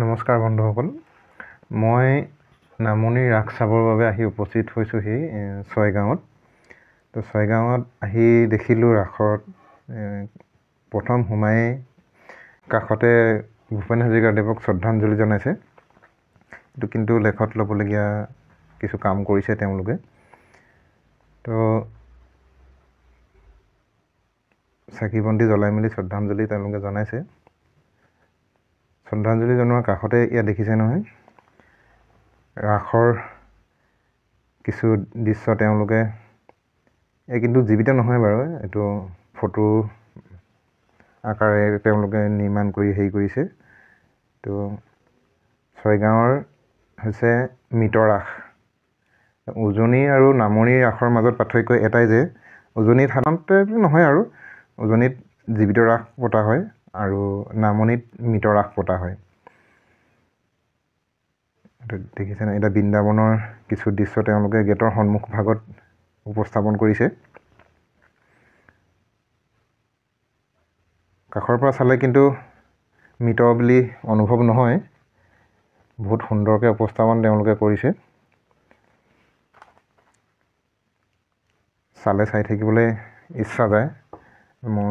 নমস্কাৰ বন্ধুসকল, মই নামনিৰ ৰাস চাবৰ বাবে আহি উপস্থিত হৈছোঁহি ছয়গাঁৱত। তো ছয়গাঁৱত আহি দেখিলোঁ ৰাসত প্ৰথম সোমাই কাষতে ভূপেন হাজৰিকাদেৱক শ্ৰদ্ধাঞ্জলি জনাইছে। এইটো কিন্তু লেখত ল'বলগীয়া কিছু কাম কৰিছে তেওঁলোকে। তো চাকি বন্তি জ্বলাই মেলি শ্ৰদ্ধাঞ্জলি তেওঁলোকে জনাইছে। শ্ৰদ্ধাঞ্জলি জনোৱাৰ কাষতে ইয়াত দেখিছে নহয়, ৰাসৰ কিছু দৃশ্য তেওঁলোকে কিন্তু জীৱিত নহয় বাৰু, এইটো ফটো আকাৰে তেওঁলোকে নিৰ্মাণ কৰি কৰিছে। তো ছয়গাঁৱৰ হৈছে মৃত ৰাস। উজনি আৰু নামনিৰ ৰাসৰ মাজত পাৰ্থক্য এটাই যে উজনিত সাধাৰণতে নহয় আৰু উজনিত জীৱিত ৰাস পতা হয় আৰু নামনিত মৃত ৰাস পতা হয়। দেখিছেনে, এতিয়া বৃন্দাবনৰ কিছু দৃশ্য তেওঁলোকে গেটৰ সন্মুখ ভাগত উপস্থাপন কৰিছে। কাষৰ পৰা চালে কিন্তু মৃত বুলি অনুভৱ নহয়, বহুত সুন্দৰকৈ উপস্থাপন তেওঁলোকে কৰিছে। চালে চাই থাকিবলৈ ইচ্ছা যায়। মই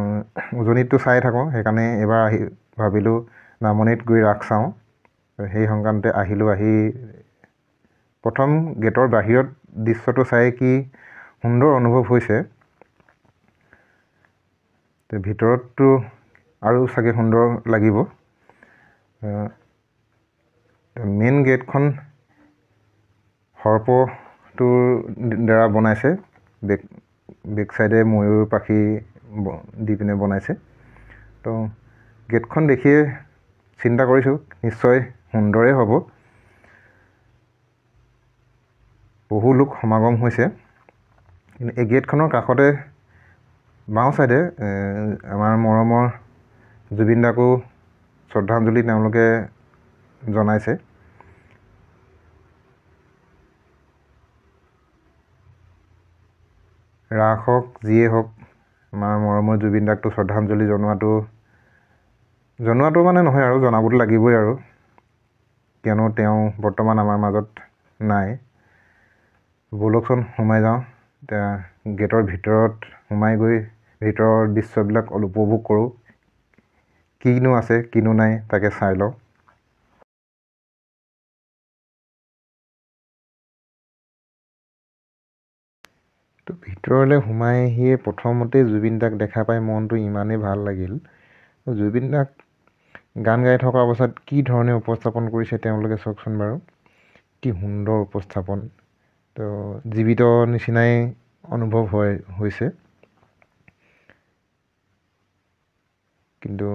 উজনিতটো চাই থাকোঁ, সেইকাৰণে এইবাৰ আহি ভাবিলোঁ নামনিত গৈ ৰাস চাওঁ। সেই সংক্ৰান্তে আহিলোঁ। আহি প্ৰথম গেটৰ বাহিৰত দৃশ্যটো চাই কি সুন্দৰ অনুভৱ হৈছে, ভিতৰততো আৰু চাগে সুন্দৰ লাগিব। মেইন গেটখন সৰ্পটোৰ দ্বাৰা বনাইছে, বেক চাইডে ময়ূৰ পাখি দি পিনে বনাইছে। তো গেটখন দেখিয়ে চিন্তা কৰিছোঁ নিশ্চয় সুন্দৰেই হ'ব। বহু লোক সমাগম হৈছে। কিন্তু এই গেটখনৰ কাষতে বাওঁ চাইডে আমাৰ মৰমৰ জুবিন দাকো শ্ৰদ্ধাঞ্জলি তেওঁলোকে জনাইছে। ৰাস হওক যিয়ে হওক, আমাৰ মৰমৰ জুবিন দাকতো শ্ৰদ্ধাঞ্জলি জনোৱাটো মানে নহয় আৰু জনাবতো লাগিবই আৰু, কিয়নো তেওঁ বৰ্তমান আমাৰ মাজত নাই। ব'লকচোন সোমাই যাওঁ। এতিয়া গেটৰ ভিতৰত সোমাই গৈ ভিতৰৰ দৃশ্যবিলাক অলপ উপভোগ কৰোঁ। কিনো আছে কিনো নাই তাকে চাই লওঁ। তো ভিতৰলৈ সোমাই আহিয়ে প্ৰথমতে জুবিন দাক দেখা পাই মনটো ইমানেই ভাল লাগিল। জুবিন দাক গান গাই থকা অৱস্থাত কি ধৰণে উপস্থাপন কৰিছে তেওঁলোকে চাওকচোন বাৰু, কি সুন্দৰ উপস্থাপন। তো জীৱিত নিচিনাই অনুভৱ হৈছে, কিন্তু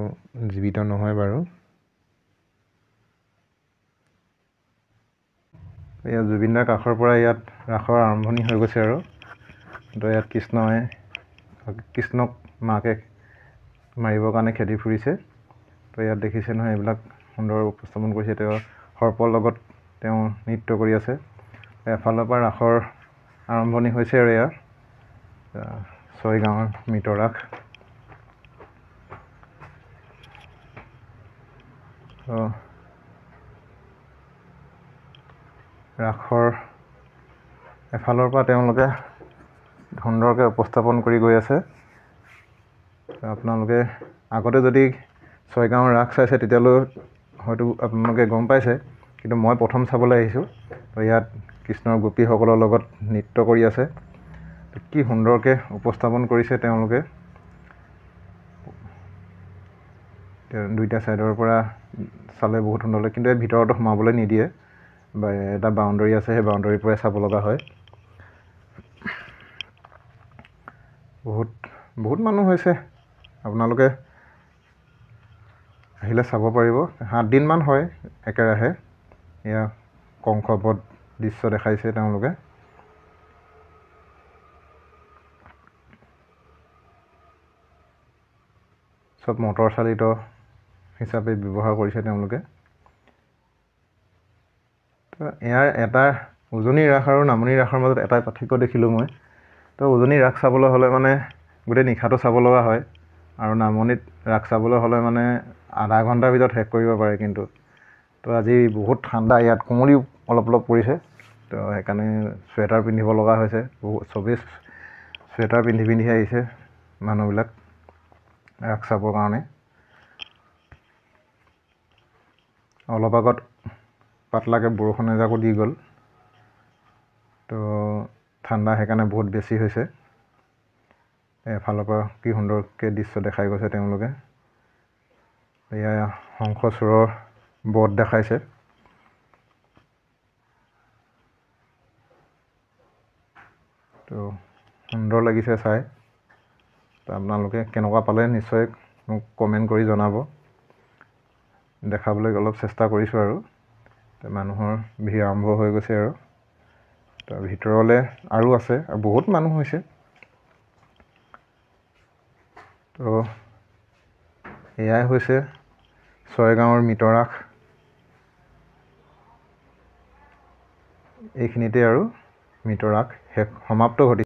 জীৱিত নহয় বাৰু। ইয়াত জুবিন দাৰ কাষৰ পৰা ইয়াত ৰাসৰ আৰম্ভণি হৈ গৈছে আৰু। তো ইয়াত কৃষ্ণক মাকে মাৰিবৰ কাৰণে খেদি ফুৰিছে। তো ইয়াত দেখিছে নহয়, এইবিলাক সুন্দৰ উপস্থাপন কৰিছে। তেওঁ সৰ্পৰ লগত তেওঁ নৃত্য কৰি আছে। এফালৰ পৰা ৰাসৰ আৰম্ভণি হৈছে আৰু এয়া ছয়গাঁৱৰ মৃত ৰাস। ৰাসৰ এফালৰ পৰা তেওঁলোকে সুন্দৰকৈ উপস্থাপন কৰি গৈ আছে। আপোনালোকে আগতে যদি ছয়গাঁৱৰ ৰাস চাইছে তেতিয়ালৈ হয়তো আপোনালোকে গম পাইছে, কিন্তু মই প্ৰথম চাবলৈ আহিছোঁ। তো ইয়াত কৃষ্ণৰ গোপীসকলৰ লগত নৃত্য কৰি আছে। কি সুন্দৰকৈ উপস্থাপন কৰিছে তেওঁলোকে। দুইটা ছাইডৰ পৰা চালে বহুত সুন্দৰ লাগে, কিন্তু এই ভিতৰতো সোমাবলৈ নিদিয়ে। এটা বাউণ্ডেৰী আছে, সেই বাউণ্ডেৰীৰ পৰাই চাব লগা হয়। বহুত মানুহ হৈছে, আপোনালোকে আহিলে চাব পাৰিব। 7 দিনমান হয় একেৰাহে। এয়া কংসবধ দৃশ্য দেখাইছে তেওঁলোকে। চব মটৰ চালিত হিচাপে ব্যৱহাৰ কৰিছে তেওঁলোকে। তো ইয়াৰ এটা উজনিৰ ৰাস আৰু নামনিৰ ৰাসৰ মাজত এটাই পাৰ্থক্য দেখিলোঁ মই। তো উজনিৰ ৰাস চাবলৈ হ'লে মানে গোটেই নিশাটো চাব লগা হয়, আৰু নামনিত ৰাস চাবলৈ হ'লে মানে আধা ঘণ্টাৰ ভিতৰত শেষ কৰিব পাৰে। কিন্তু তো তো আজি বহুত ঠাণ্ডা, ইয়াত কুঁৱলী অলপ অলপ পৰিছে, তো সেইকাৰণে চুৱেটাৰ পিন্ধিব লগা হৈছে। চবেই চুৱেটাৰ পিন্ধি পিন্ধি আহিছে মানুহবিলাক ৰাস চাবৰ কাৰণে। অলপ আগত পাতলাকৈ বৰষুণ এজাকো দি গ'ল, তো ঠাণ্ডা সেইকাৰণে বহুত বেছি হৈছে। এফালৰ পৰা কি সুন্দৰকৈ দৃশ্য দেখাই গৈছে তেওঁলোকে। এয়া শংখচূড়ৰ বধ দেখাইছে। তো সুন্দৰ লাগিছে চাই। তো আপোনালোকে কেনেকুৱা পালে নিশ্চয় মোক কমেণ্ট কৰি জনাব। দেখাবলৈ অলপ চেষ্টা কৰিছোঁ আৰু। তো মানুহৰ ভিৰ আৰম্ভ হৈ গৈছে আৰু। তো ভিতৰলৈ আৰু আছে, আৰু বহুত মানুহ হৈছে। তো এয়াই হৈছে ছয়গাঁৱৰ মৃতৰাস। এইখিনিতে আৰু মৃতৰাস সমাপ্ত ঘটিছে।